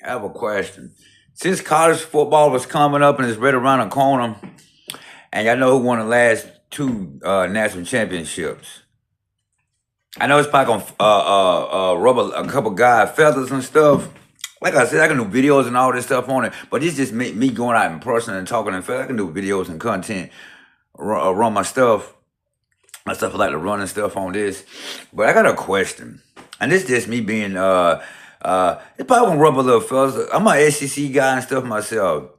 I have a question. Since college football was coming up and it's right around the corner, and y'all know who won the last two national championships. I know it's probably gonna rub a couple guys' feathers and stuff. Like I said, I can do videos and all this stuff on it, but it's just me going out in person and talking and feathers. I can do videos and content, run my stuff. My stuff I like to run and stuff on this. But I got a question. And this just me being it's probably gonna rub a little feathers. I'm an SEC guy and stuff myself.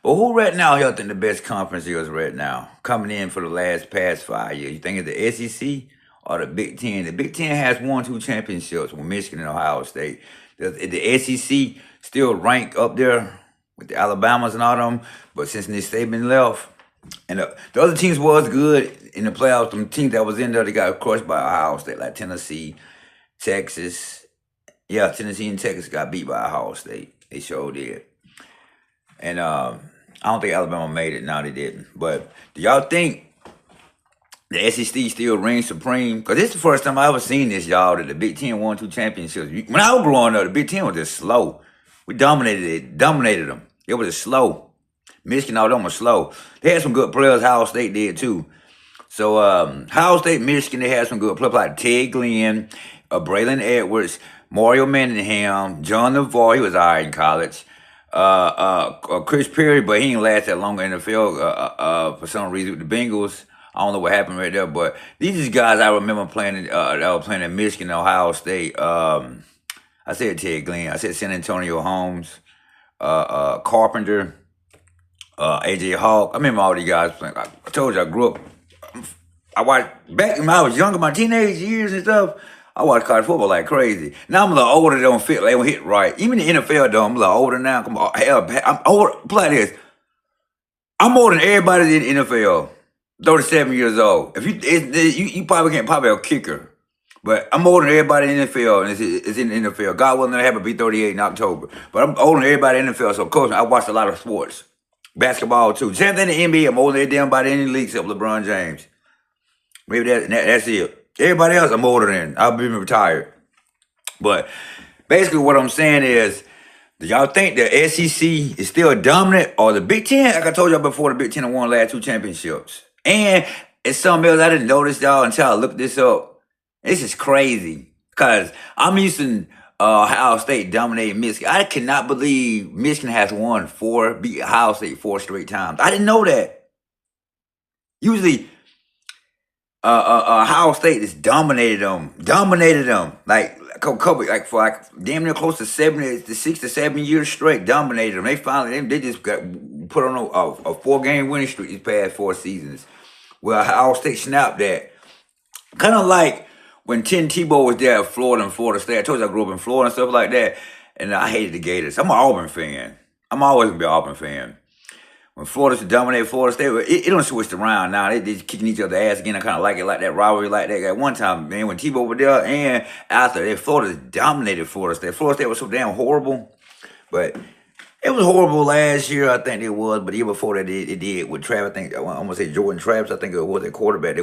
But who right now y'all think the best conference is right now? Coming in for the past 5 years. You think it's the SEC or the Big Ten? The Big Ten has won two championships with Michigan and Ohio State. The SEC still rank up there with the Alabamas and all them. But since Nick Saban left, and the other teams was good in the playoffs. Them teams that was in there, they got crushed by Ohio State, like Tennessee, Texas. Yeah, Tennessee and Texas got beat by Ohio State. They sure did. And I don't think Alabama made it. No, they didn't. But do y'all think the SEC still reigns supreme? Because this is the first time I ever seen this, y'all, that the Big Ten won two championships. When I was growing up, the Big Ten was just slow. We dominated them. It was just slow. Michigan, all them was slow. They had some good players. Ohio State did too. So Ohio State, Michigan, they had some good players like Ted Glenn, Braylon Edwards, Mario Manningham, John Navarre. He was all right in college. Chris Perry, but he didn't last that long in the NFL for some reason with the Bengals. I don't know what happened right there, but these is guys I remember playing. That were playing in Michigan, Ohio State. I said Ted Glenn. I said San Antonio Holmes, Carpenter. AJ Hawk. I remember all these guys playing. I told you I grew up. I watched back when I was younger, my teenage years and stuff. I watched college football like crazy. Now I'm a little older. They don't fit. They don't hit right. Even the NFL though, I'm a little older now. Come on, hell, I'm older. Play this. I'm older than everybody in the NFL. 37 years old. If you probably can't probably a kicker, but I'm older than everybody in the NFL, and it's in the NFL. God willing, I have to be 38 in October. But I'm older than everybody in the NFL. So of course, I watched a lot of sports. Basketball too. Same thing in the NBA. I'm older than everybody in the league except LeBron James. Maybe that's it. Everybody else I'm older than. I'll be retired. But basically what I'm saying is, do y'all think the SEC is still dominant or the Big Ten? Like I told y'all before, the Big Ten won the last two championships. And it's something else I didn't notice, y'all, until I looked this up. This is crazy. Because I'm used to Ohio State dominating Michigan. I cannot believe Michigan has beat Ohio State 4 straight times. I didn't know that. Usually, Ohio State just dominated them, like damn near close to 6 to 7 years straight. Dominated them. They finally they just got put on a 4-game winning streak these past 4 seasons. Well, Ohio State snapped that, kind of like when Tim Tebow was there at Florida and Florida State. I told you I grew up in Florida and stuff like that, and I hated the Gators. I'm an Auburn fan. I'm always gonna be an Auburn fan. When Florida dominated Florida State, it don't switch around now. They just kicking each other's ass again. I kind of like it, like that rivalry, like that. At one time, man, when Tebow was there and after, Florida dominated Florida State. Florida State was so damn horrible, but it was horrible last year. I think it was, but the year before that, it did with Travis. I think I'm gonna say Jordan Travis. I think it was their quarterback.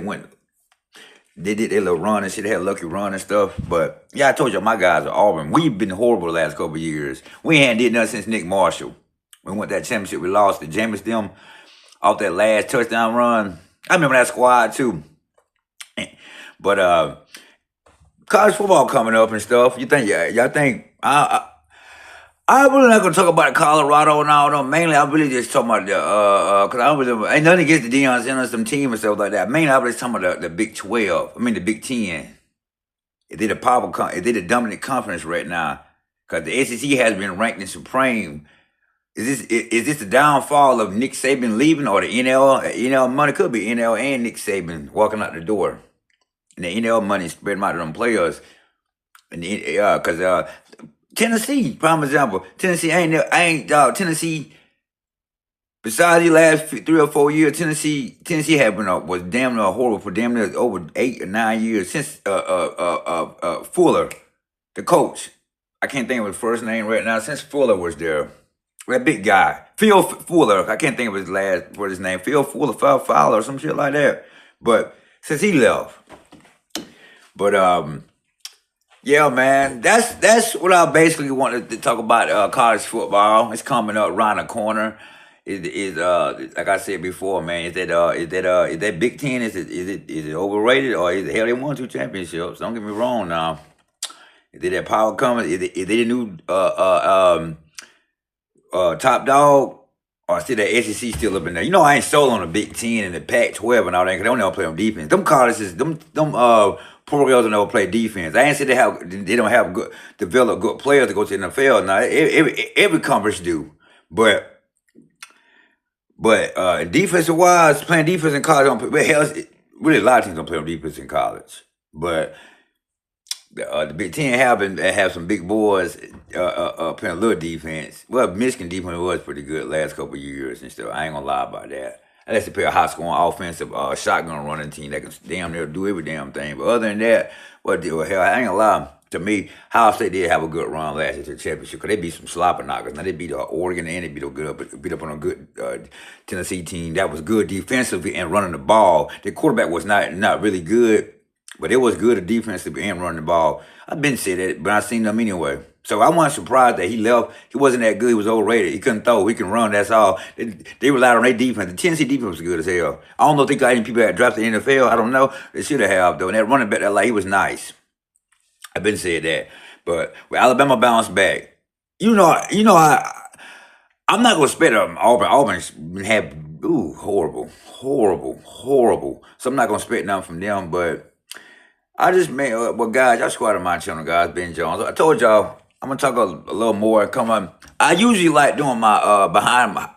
They did their little run and shit. They had a lucky run and stuff. But yeah, I told you my guys are Auburn. We've been horrible the last couple of years. We hadn't did nothing since Nick Marshall. We won that championship. We lost to Jameis them off that last touchdown run. I remember that squad too. But college football coming up and stuff. You think y'all think I really not gonna talk about Colorado and all them. Mainly, I really just talking about the because I was ain't nothing against the Deion Sanders, some team and stuff like that. Mainly, I was just talking about the Big 12. I mean, the Big 10. They the dominant conference right now because the SEC has been ranked in supreme. Is this the downfall of Nick Saban leaving or the NL money? Could be NL and Nick Saban walking out the door, and the NL money spread out to them players. And because Tennessee, prime example, Tennessee Tennessee. Besides the last 3 or 4 years, Tennessee was damn near horrible for damn near over 8 or 9 years since Fuller, the coach. I can't think of his first name right now. Since Fuller was there. That big guy, Phil Fuller. I can't think of his name. Phil Fuller, Fowler, or some shit like that. But since he left, but Yeah, man. That's what I basically wanted to talk about. College football. It's coming up around the corner. Is like I said before, man. Is that Big Ten? Is it overrated or is it hell they won 2 championships? Don't get me wrong now. Is it that power coming? Is they the new top dog? Or still the SEC still up in there? You know I ain't sold on the Big Ten and the Pac-12 and all that because they don't never play on defense. Them colleges, them programs don't never play defense. I ain't said they don't have good develop good players to go to the NFL. Now every conference do, but defensive wise, playing defense in college don't play. Hell, really a lot of teams don't play on defense in college, but. The Big Ten have some big boys playing a little defense. Well, Michigan defense was pretty good last couple of years and stuff. I ain't gonna lie about that. Unless they play a high scoring offensive shotgun running team that can damn near do every damn thing. But other than that, hell, I ain't gonna lie. To me, Ohio State did have a good run last year to the championship because they beat some slobber knockers. Now they beat Oregon and they beat up on a good Tennessee team that was good defensively and running the ball. The quarterback was not really good. But it was good at defensive and running the ball. I've been said that, but I seen them anyway. So I wasn't surprised that he left. He wasn't that good. He was overrated. He couldn't throw. He can run. That's all. They relied on their defense. The Tennessee defense was good as hell. I don't know if they got any people that drafted the NFL. I don't know. They should have though. And that running back, he was nice. I've been said that. But Alabama bounced back. I'm not gonna spit on Auburn. Auburn's been horrible. So I'm not gonna spit nothing from them, but. I just made, guys, y'all squad on my channel, guys, Ben Jones. I told y'all, I'm going to talk a little more. Come on. I usually like doing my behind my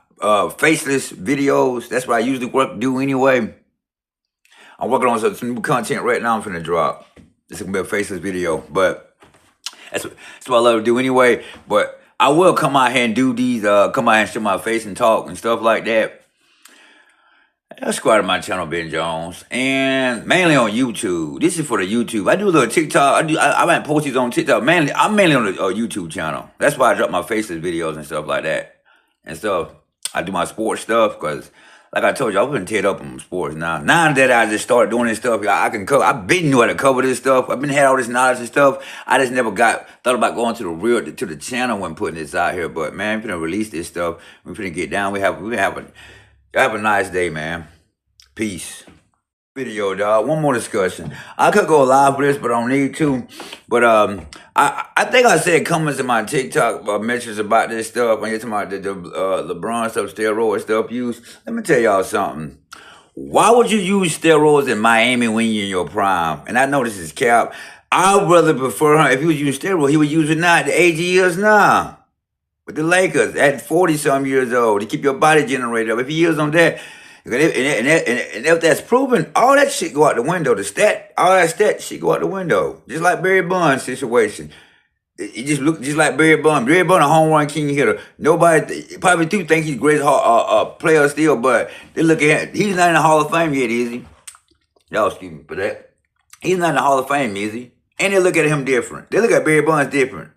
faceless videos. That's what I usually do anyway. I'm working on some new content right now I'm finna drop. This is going to be a faceless video, but that's what I love to do anyway. But I will come out here and do these, come out here and show my face and talk and stuff like that. Subscribe to my channel, Ben Jones, and mainly on YouTube. This is for the YouTube. I do a little TikTok. I might post these on TikTok. I'm mainly on the YouTube channel. That's why I drop my faceless videos and stuff like that. And stuff. I do my sports stuff because, like I told you, I've been teared up on sports now. Now that I just started doing this stuff, I can cover. I've been knew how to cover this stuff. I've been had all this knowledge and stuff. I just never thought about going to the channel when putting this out here. But man, we're finna release this stuff. We're finna get down. Have a nice day, man. Peace. Video, dog. One more discussion. I could go live for this, but I don't need to. But I think I said comments in my TikTok mentions about this stuff. When you're talking about the LeBron stuff, steroid stuff used. Let me tell y'all something. Why would you use steroids in Miami when you're in your prime? And I know this is cap. I'd rather prefer him if he was using steroids. He would use it now at the age he is now. With the Lakers at 40-some years old to keep your body generated up. If he is on that, and if that's proven, all that shit go out the window. All that stat shit go out the window. Just like Barry Bonds situation. It just look just like Barry Bonds. Barry Bonds, a home run king hitter. Nobody probably do think he's the greatest player still, but they look at him. He's not in the Hall of Fame yet, is he? Y'all excuse me for that. He's not in the Hall of Fame, is he? And they look at him different. They look at Barry Bonds different.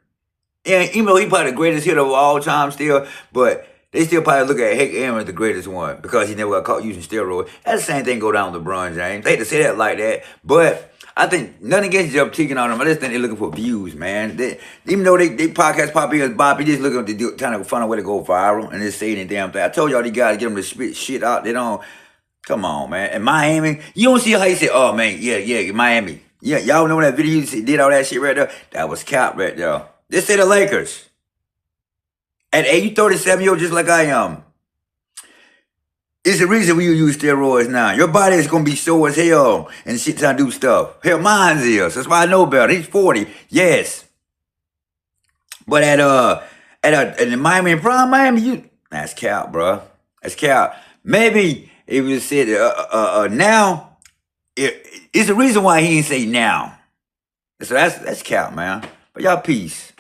And even though he's probably the greatest hitter of all time still, but they still probably look at Hank Aaron as the greatest one because he never got caught using steroids. That's the same thing go down with LeBron James. They hate to say that like that, but I think nothing against Jeff Teagan on them. I just think they're looking for views, man. Even though they podcast pop in as Bob, he just looking to trying to find a way to go viral and just say any damn thing. I told y'all these guys get them to spit shit out. They don't. Come on, man. In Miami, you don't see how he said, "Oh man, yeah, Miami." Yeah, y'all know that video he did all that shit right there. That was cap right there. This say the Lakers. At age, you 37 years old just like I am. It's the reason we use steroids now. Your body is going to be sore as hell and shit trying to do stuff. Hell, mine is. That's why I know better. He's 40. Yes. But at the Miami Prime, Miami, that's cap, bro. That's cap. Maybe if you said now, it's the reason why he didn't say now. So that's cap, man. But y'all peace.